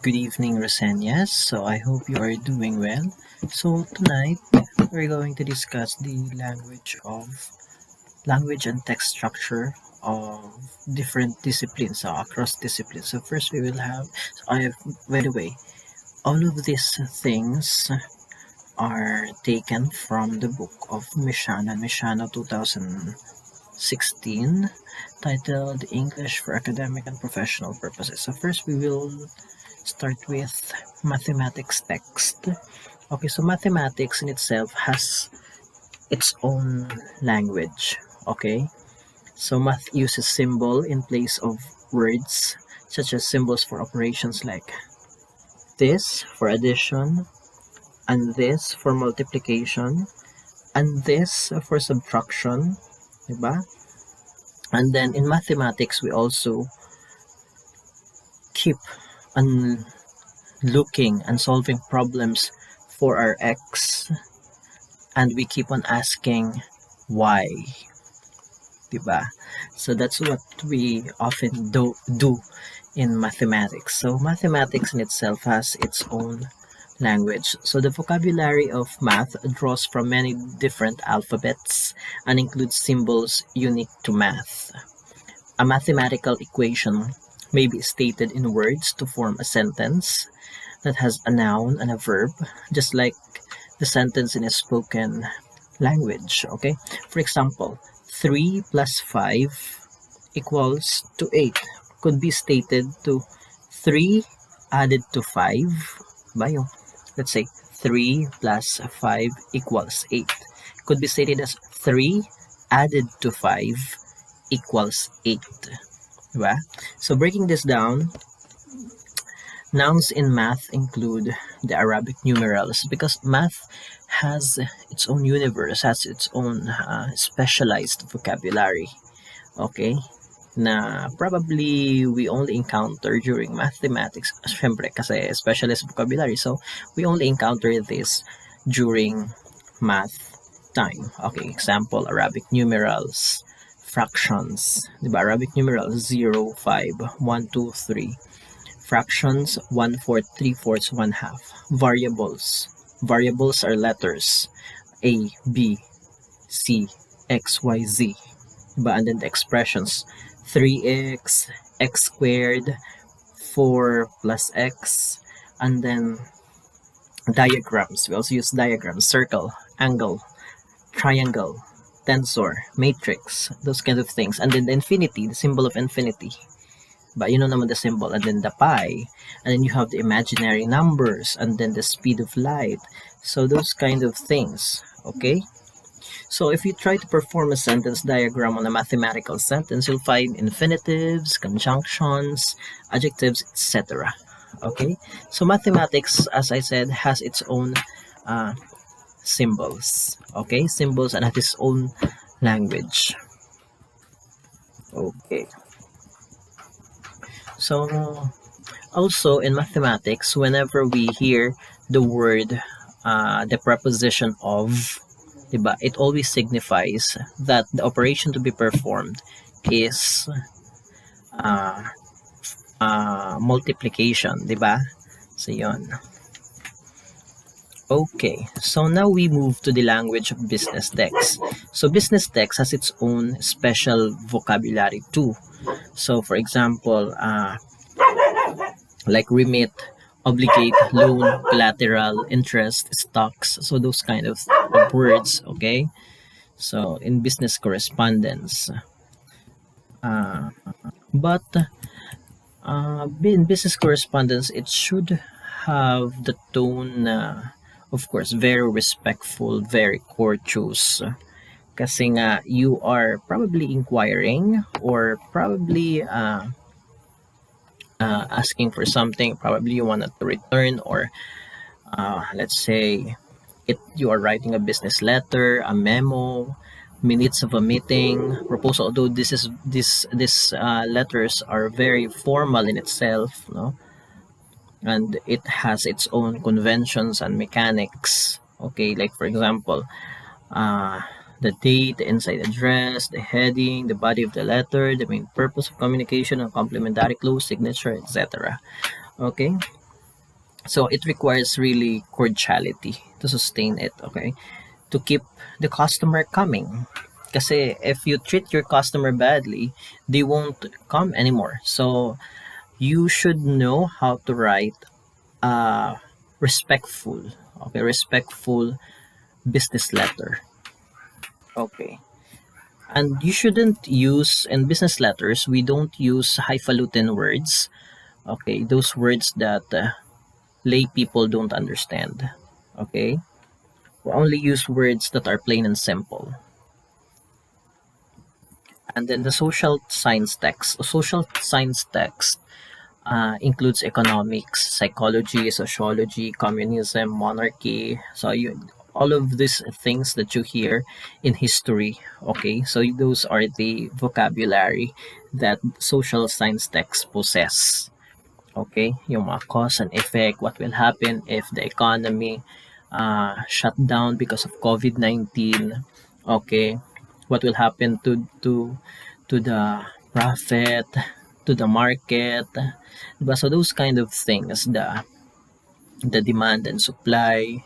Good evening, Rosenias. So I hope you are doing well. So tonight we're going to discuss the language and text structure of different disciplines across disciplines. So first we will have. So I have, by the way, all of these things are taken from the book of Mishana 2016, titled English for Academic and Professional Purposes. So first we will start with mathematics text. Okay, so mathematics in itself has its own language. Okay, so math uses symbol in place of words, such as symbols for operations like this for addition, and this for multiplication, and this for subtraction, diba? And then in mathematics, we also keep on looking and solving problems for our x, and we keep on asking why, diba? So that's what we often do in mathematics. So mathematics in itself has its own language. So the vocabulary of math draws from many different alphabets and includes symbols unique to math. A mathematical equation may be stated in words to form a sentence that has a noun and a verb, just like the sentence in a spoken language. Okay, for example, 3 plus 5 equals to 8 could be stated to 3 added to 5 by yung, let's say 3 plus 5 equals 8 could be stated as 3 added to 5 equals 8, diba? So breaking this down, nouns in math include the Arabic numerals, because math has its own universe, has its own specialized vocabulary, okay, na probably we only encounter during mathematics. Syempre, kasi specialist vocabulary, so we only encounter this during math time. Okay, example, Arabic numerals, fractions, diba? Arabic numerals 0, 5, 1, 2, 3. Fractions 1/4, 3/4, 1/2. Variables are letters A, B, C, X, Y, Z. Diba? And then the expressions 3x, x squared, 4 plus x, and then diagrams. We also use diagrams, circle, angle, triangle, tensor, matrix, those kind of things. And then the infinity, the symbol of infinity. But you know naman the symbol, and then the pi, and then you have the imaginary numbers, and then the speed of light. So those kind of things, okay? So if you try to perform a sentence diagram on a mathematical sentence, you'll find infinitives, conjunctions, adjectives, etc. Okay? So mathematics, as I said, has its own symbols. Okay? Symbols and has its own language. Okay. So also in mathematics, whenever we hear the word, the preposition of, diba, it always signifies that the operation to be performed is multiplication, diba? So yun. Okay, so now we move to the language of business text. So business text has its own special vocabulary too. So for example, like remit, obligate, loan, collateral, interest, stocks, so those kind of words, okay? So in business correspondence. But in business correspondence, it should have the tone, of course, very respectful, very courteous. Kasi nga, you are probably inquiring or probably asking for something. Probably you want to return, or let's say you are writing a business letter, a memo, minutes of a meeting, proposal. Although these letters are very formal in itself, no, and it has its own conventions and mechanics. Okay, like for example, the date, the inside address, the heading, the body of the letter, the main purpose of communication, and complementary clause, signature, etc. Okay, So it requires really cordiality to sustain it, okay? To keep the customer coming. Kasi if you treat your customer badly, they won't come anymore. So you should know how to write a respectful, okay, respectful business letter. Okay. And you shouldn't use, in business letters, we don't use highfalutin words. Okay, those words that lay people don't understand. Okay, we only use words that are plain and simple. And then the social science text. Social science text includes economics, psychology, sociology, communism, monarchy. So you, all of these things that you hear in history. Okay, so those are the vocabulary that social science texts possess. Okay, yung mga cause and effect, what will happen if the economy shut down because of COVID-19. Okay, what will happen to the profit, to the market. Diba? So those kind of things, the demand and supply,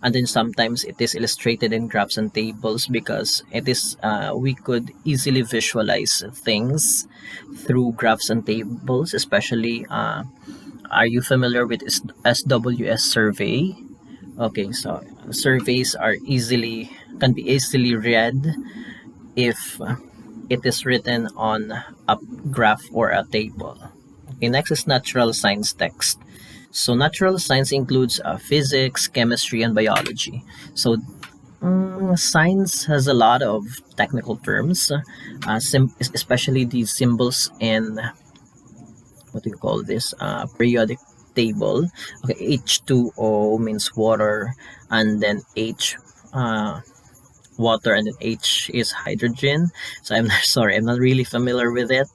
and then sometimes it is illustrated in graphs and tables because it is we could easily visualize things through graphs and tables, especially are you familiar with SWS survey? Okay, so surveys are easily can be easily read if it is written on a graph or a table. Okay, next is natural science text. So natural science includes physics, chemistry, and biology. So science has a lot of technical terms, especially these symbols in what do you call this periodic table. Okay, H2O means water, and then H water, and then H is hydrogen. So I'm sorry, I'm not really familiar with it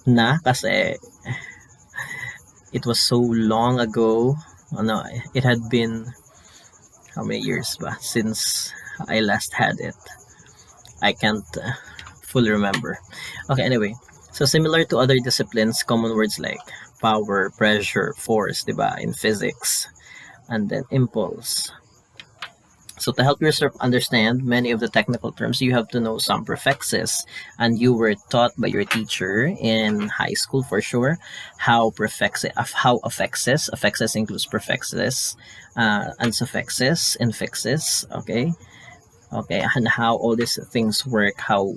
na kasi it was so long ago. No, it had been how many years ba since I last had it. I can't fully remember. Okay, anyway. So similar to other disciplines, common words like power, pressure, force, diba, in physics, and then impulse. So to help yourself understand many of the technical terms, you have to know some prefixes, and you were taught by your teacher in high school for sure how affixes includes prefixes, and suffixes, infixes. Okay, and how all these things work. How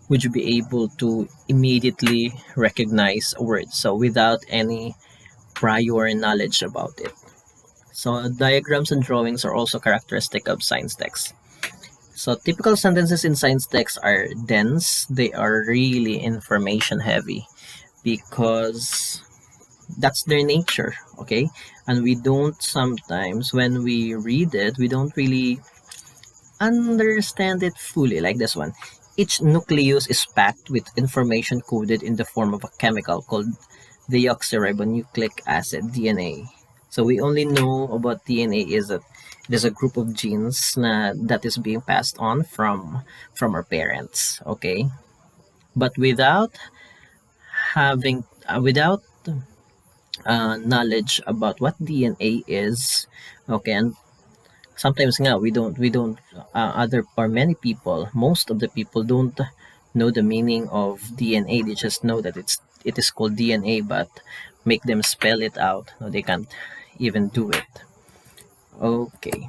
would you be able to immediately recognize a word? So without any prior knowledge about it. So diagrams and drawings are also characteristic of science text. So typical sentences in science text are dense. They are really information heavy because that's their nature, okay? And we don't sometimes when we read it, we don't really understand it fully like this one. Each nucleus is packed with information coded in the form of a chemical called deoxyribonucleic acid, DNA. So we only know about DNA is that it is a group of genes that is being passed on from our parents, okay? But having without knowledge about what DNA is, okay, and sometimes nga we don't other or many people, most of the people don't know the meaning of DNA. They just know that it is called DNA, but make them spell it out, no, they can't even do it. Okay,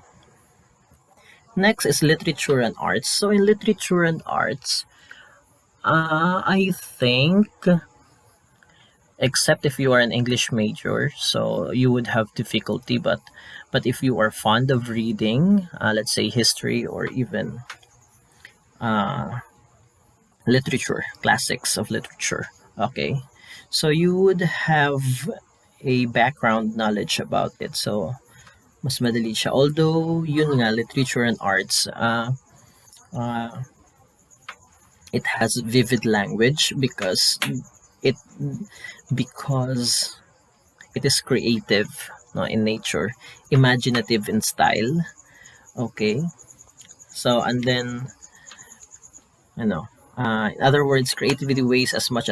next is literature and arts. So in literature and arts, I think, except if you are an English major, so you would have difficulty. But if you are fond of reading, let's say history or even uh, literature, classics of literature, okay, so you would have a background knowledge about it. So mas madali siya. Although yun nga, literature and arts, uh, it has vivid language it because it is creative, no, in nature, imaginative in style. Okay, so and then in other words, creativity weighs as much as